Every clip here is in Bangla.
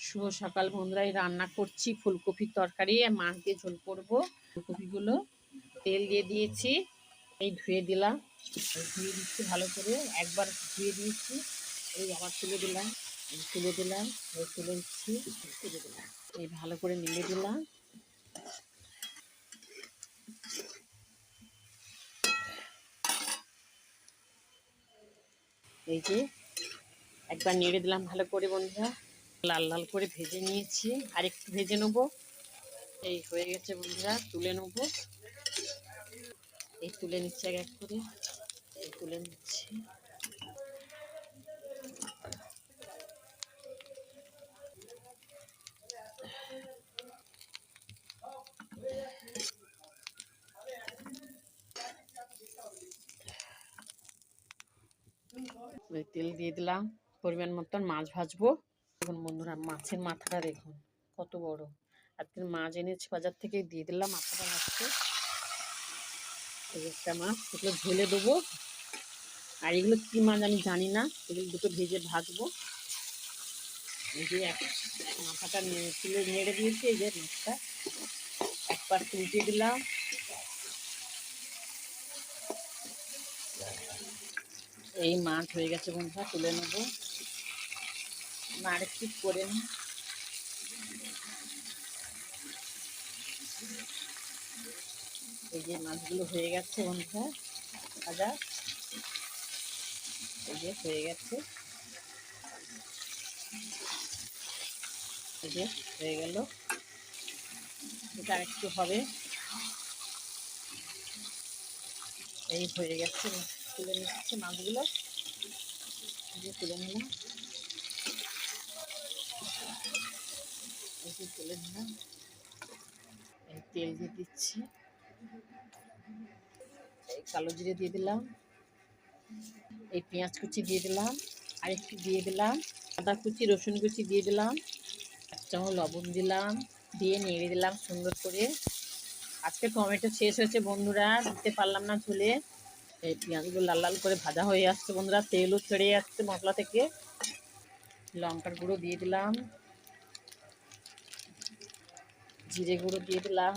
শুভ সকাল বন্ধুরা, রান্না করছি ফুলকপির তরকারি আর মাছ দিয়ে ঝোল করবো। ফুলকপিগুলো তেল দিয়ে দিয়েছি, এই ধুয়ে দিলাম, ধুয়ে দিচ্ছি ভালো করে, একবার ধুয়ে দিয়েছি, এই আবার তুলে দিলাম, তুলে দিলাম, এই তুলে দিচ্ছি, তুলে দিলাম, এই ভালো করে নেড়ে দিলাম। এই যে একবার নেড়ে দিলাম ভালো করে বন্ধুরা, লাল লাল করে ভেজে নিয়েছি, আর একটু ভেজে নেবো। এই হয়ে গেছে বন্ধুরা, তুলে নেবো। এই তুলে নিচ্ছি এক এক করে, এই তুলে নিচ্ছি। তেল দিয়ে দিলাম, পরিমাণ মতন মাছ ভাজবো। দেখুন বন্ধুরা, মাছের মাথাটা দেখুন কত বড়। আজকে মাছ এনেছি বাজার থেকে, দিয়ে দিলাম মাথাটা মাছকে। এই একটা মাছ, এগুলো ঝেলে দেবো। আর এগুলো কি মাছ আমি জানি না, এগুলো দুটো ভেজে ভাজবো। এই যে মাথাটা তুলে নেড়ে দিয়েছি, এই যে মাছটা একবার তুলতে দিলাম। এই মাছ হয়ে গেছে বন্ধুরা, তুলে নেবো। আর একটু করে নি। এই যে মাছগুলো হয়ে গেছে বন্ধুরা ভাজা, এই যে হয়ে গেছে, এই যে হয়ে গেল। এটা আরেকটু হবে, এই হয়ে গেছে। তুলে নিচ্ছে মাছগুলো, এই তুলে নিলাম, এই যে তুলে নিলাম। এই তেল দিয়ে দিচ্ছি, এই কালো জিরে দিয়ে দিলাম, এই পেঁয়াজ কুচি দিয়ে দিলাম, আর একটু দিয়ে দিলাম আদা কুচি, রসুন কুচি দিয়ে দিলাম, এক চামচ লবণ দিলাম, দিয়ে নেড়ে দিলাম সুন্দর করে। আজকে টমেটো শেষ হয়েছে বন্ধুরা, দিতে পারলাম না ঝোলে। এই পেঁয়াজগুলো লাল লাল করে ভাজা হয়ে আসছে বন্ধুরা, তেলও ছেড়ে যাচ্ছে মশলা থেকে। লঙ্কার গুঁড়ো দিয়ে দিলাম, জিরে গুঁড়ো দিয়ে দিলাম,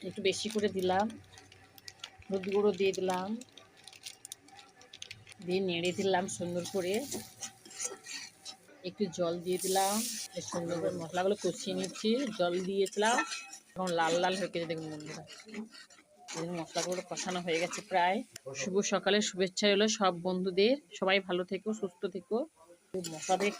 একটু বেশি করে দিলাম, হলুদ গুঁড়ো দিয়ে দিলাম, দিয়ে নেড়ে দিলাম সুন্দর করে। একটু জল দিয়ে দিলাম, সুন্দর করে মশলাগুলো কষিয়ে নিচ্ছি, জল দিয়েছিলাম, এখন লাল লাল হয়ে গেছে দেখুন বন্ধুরা। মশলাগুলো কষানো হয়ে গেছে প্রায়। শুভ সকালের শুভেচ্ছা হলো সব বন্ধুদের, সবাই ভালো থেকো, সুস্থ থেকো। মশলা দিয়ে